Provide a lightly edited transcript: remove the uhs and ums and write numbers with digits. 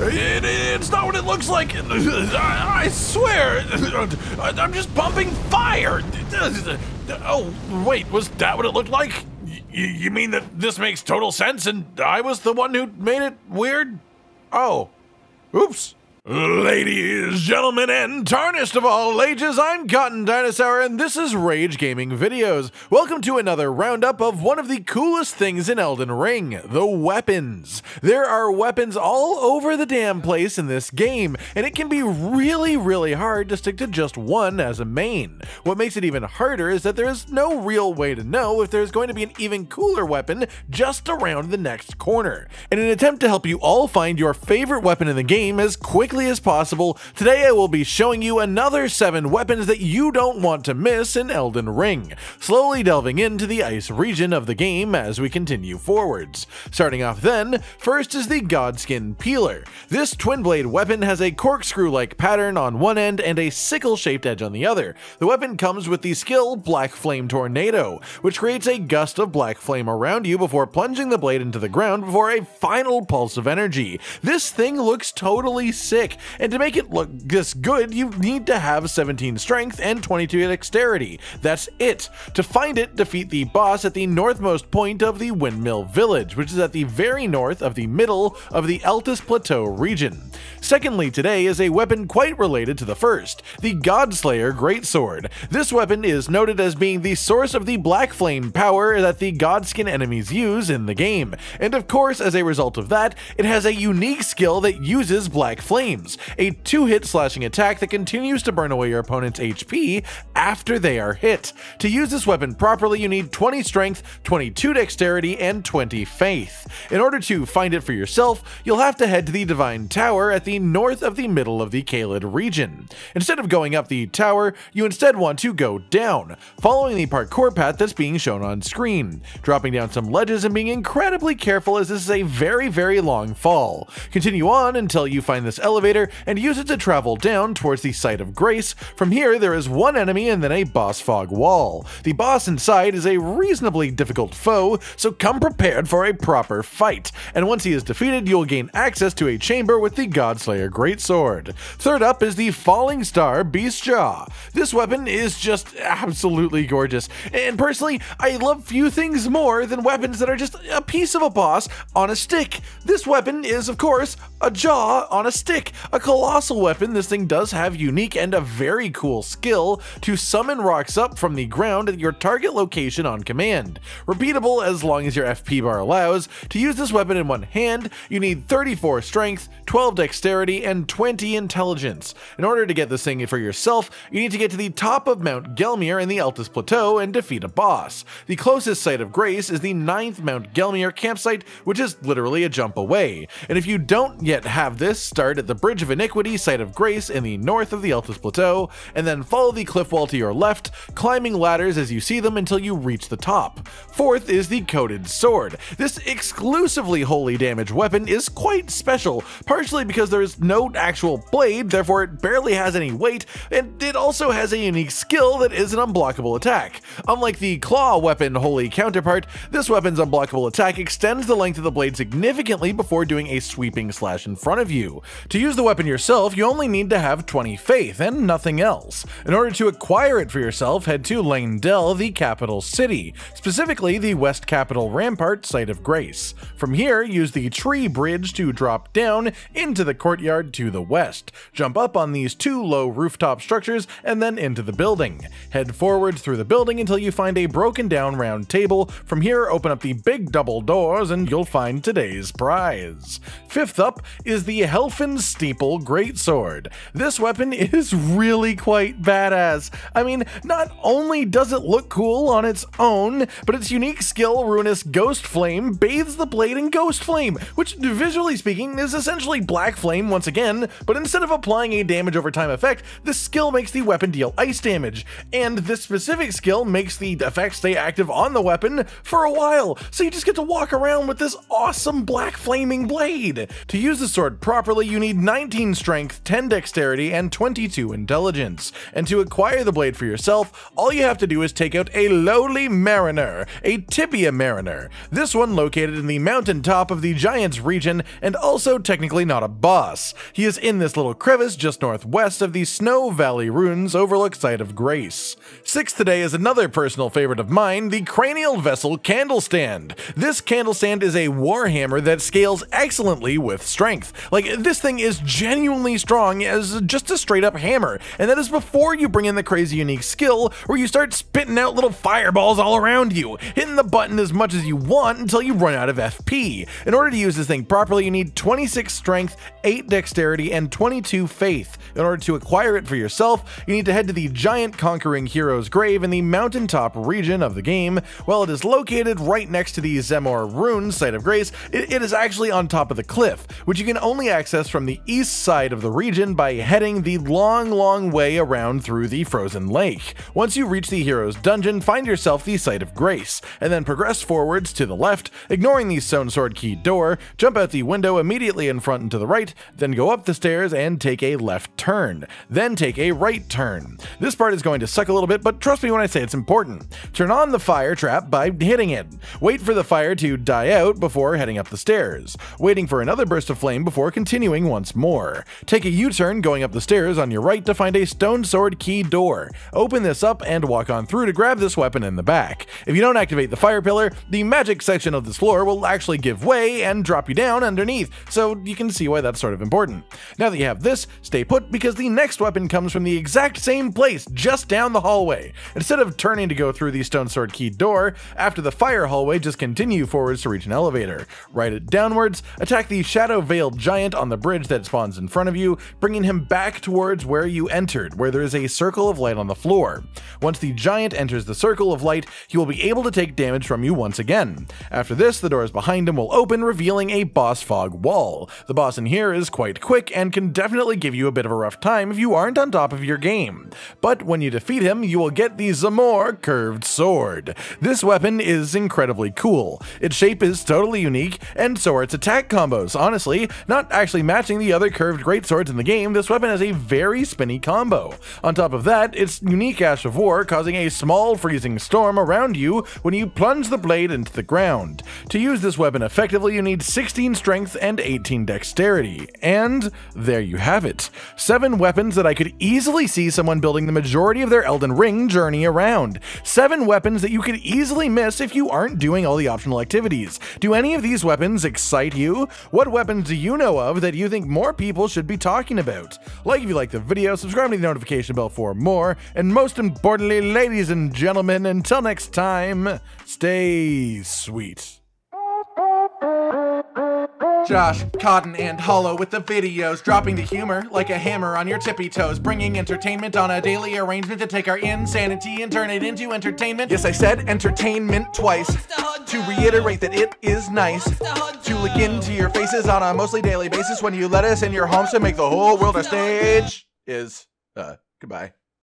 It's not what it looks like. I swear. I'm just pumping fire. Oh, wait, was that what it looked like? You mean that this makes total sense and I was the one who made it weird? Oh, oops. Ladies, gentlemen, and tarnished of all ages, I'm Cotton Dinosaur, and this is Rage Gaming Videos. Welcome to another roundup of one of the coolest things in Elden Ring, the weapons. There are weapons all over the damn place in this game, and it can be really hard to stick to just one as a main. What makes it even harder is that there is no real way to know if there's going to be an even cooler weapon just around the next corner. In an attempt to help you all find your favorite weapon in the game as quickly as possible, today I will be showing you another 7 weapons that you don't want to miss in Elden Ring, slowly delving into the ice region of the game as we continue forwards. Starting off then, first is the Godskin Peeler. This twin blade weapon has a corkscrew-like pattern on one end and a sickle-shaped edge on the other. The weapon comes with the skill Black Flame Tornado, which creates a gust of black flame around you before plunging the blade into the ground before a final pulse of energy. This thing looks totally sick, and to make it look this good, you need to have 17 strength and 22 dexterity. That's it. To find it, defeat the boss at the northmost point of the Windmill Village, which is at the very north of the middle of the Altus Plateau region. Secondly, today is a weapon quite related to the first, the Godslayer Greatsword. This weapon is noted as being the source of the black flame power that the Godskin enemies use in the game, and of course, as a result of that, it has a unique skill that uses black flames, a 2-hit slashing attack that continues to burn away your opponent's HP after they are hit. To use this weapon properly, you need 20 strength, 22 dexterity, and 20 faith. In order to find it for yourself, you'll have to head to the Divine Tower at the north of the middle of the Caelid region. Instead of going up the tower, you instead want to go down, following the parkour path that's being shown on screen, dropping down some ledges and being incredibly careful as this is a very long fall. Continue on until you find this elevator and use it to travel down towards the Site of Grace. From here, there is one enemy and then a boss fog wall. The boss inside is a reasonably difficult foe, so come prepared for a proper fight, and once he is defeated, you'll gain access to a chamber with the Godslayer Greatsword. Third up is the Fallingstar Beastjaw. This weapon is just absolutely gorgeous, and personally, I love few things more than weapons that are just a piece of a boss on a stick. This weapon is, of course, a jaw on a stick, a colossal weapon. This thing does have unique and a very cool skill to summon rocks up from the ground at your target location on command. Repeatable as long as your FP bar allows. To use this weapon in one hand, you need 34 strength, 12 dexterity, and 20 intelligence. In order to get this thing for yourself, you need to get to the top of Mount Gelmir in the Altus Plateau and defeat a boss. The closest Site of Grace is the 9th Mount Gelmir campsite, which is literally a jump away. And if you don't yet have this, start at the Bridge of Iniquity Site of Grace in the north of the Altus Plateau, and then follow the cliff wall to your left, climbing ladders as you see them until you reach the top. Fourth is the Coated Sword. This exclusively holy damage weapon is quite special, partially because there is no actual blade, therefore it barely has any weight, and it also has a unique skill that is an unblockable attack. Unlike the claw weapon holy counterpart, this weapon's unblockable attack extends the length of the blade significantly before doing a sweeping slash in front of you. To use the weapon yourself, you only need to have 20 faith and nothing else. In order to acquire it for yourself, head to Leyndell, the capital city, specifically the West Capital Rampart Site of Grace. From here, use the tree bridge to drop down into the courtyard to the west. Jump up on these 2 low rooftop structures and then into the building. Head forward through the building until you find a broken down round table. From here, open up the big double doors and you'll find today's prize. Fifth up is the Helphen Steeple Greatsword. This weapon is really quite badass. I mean, not only does it look cool on its own, but its unique skill, Ruinous Ghost Flame, bathes the blade in ghost flame, which visually speaking is essentially black flame once again, but instead of applying a damage over time effect, this skill makes the weapon deal ice damage, and this specific skill makes the effect stay active on the weapon for a while, so you just get to walk around with this awesome black flaming blade. To use the sword properly, you need 19 strength, 10 dexterity, and 22 intelligence, and to acquire the blade for yourself, all you have to do is take out a lowly mariner, a tibia mariner. This one located in the mountaintop of the Giants region, and also technically not a boss. He is in this little crevice just northwest of the Snow Valley ruins overlook Site of Grace. Sixth today is another personal favorite of mine, the Cranial vessel Candlestand. This Candelstand is a warhammer that scales excellently with strength. Like, this thing is genuinely strong as just a straight up hammer, and that is before you bring in the crazy unique skill where you start spitting out little fireballs all around you, hitting the button as much as you want until you run out of FP. In order to use this thing properly, you need 26 strength, 8 dexterity, and 22 faith. In order to acquire it for yourself, you need to head to the giant conquering hero's grave in the mountaintop region of the game. While it is located right next to the Zamor ruins, Site of Grace, it is actually on top of the cliff, which you can only access from the east side of the region by heading the long way around through the frozen lake. Once you reach the hero's dungeon, find yourself the Site of Grace, and then progress forwards to the left, ignoring the stone sword key door, jump out the window immediately in front and to the right, then go up the stairs and take a left turn. Then take a right turn. This part is going to suck a little bit, but trust me when I say it's important. Turn on the fire trap by hitting it. Wait for the fire to die out before heading up the stairs, waiting for another burst of flame before continuing once more. Take a U-turn going up the stairs on your right to find a stone sword key door. Open this up and walk on through to grab this weapon in the back. If you don't activate the fire pillar, the magic section of this floor will actually give way and drop you down underneath, so you can see why that's sort of important. Now that you have this, stay put because the next weapon comes from the exact same place, just down the hallway. Instead of turning to go through the stone sword key door, after the fire hallway, just continue forwards to reach an elevator. Ride it downwards, attack the shadow veiled giant on the bridge that spawns in front of you, bringing him back towards where you entered, where there is a circle of light on the floor. Once the giant enters the circle of light, he will be able to take damage from you once again. After this, the doors behind him will open, revealing a boss fog wall. The boss in here is quite quick and can definitely give you a bit of a rough time if you aren't on top of your game. But when you defeat him, you will get the Zamor curved sword. This weapon is incredibly cool. Its shape is totally unique, and so are its attack combos. Honestly, not actually matching the other curved greatswords in the game, this weapon has a very spinny combo. On top of that, its unique Ash of War causing a small freezing storm around you when you plunge the blade into the ground. To use this weapon effectively, you need 16 strength and 18 dexterity. And there you have it. 7 weapons that I could easily see someone building the majority of their Elden Ring journey around. 7 weapons that you could easily miss if you aren't doing all the optional activities. Do any of these weapons excite you? What weapons do you know of that you think more people should be talking about? Like if you like the video, subscribe to the notification bell for more, and most importantly, ladies and gentlemen, until next time, stay sweet. Josh, Cotton, and Hollow with the videos, dropping the humor like a hammer on your tippy toes, bringing entertainment on a daily arrangement to take our insanity and turn it into entertainment. Yes, I said entertainment twice, to reiterate that it is nice to look into your faces on a mostly daily basis when you let us in your homes to make the whole world our stage. Goodbye.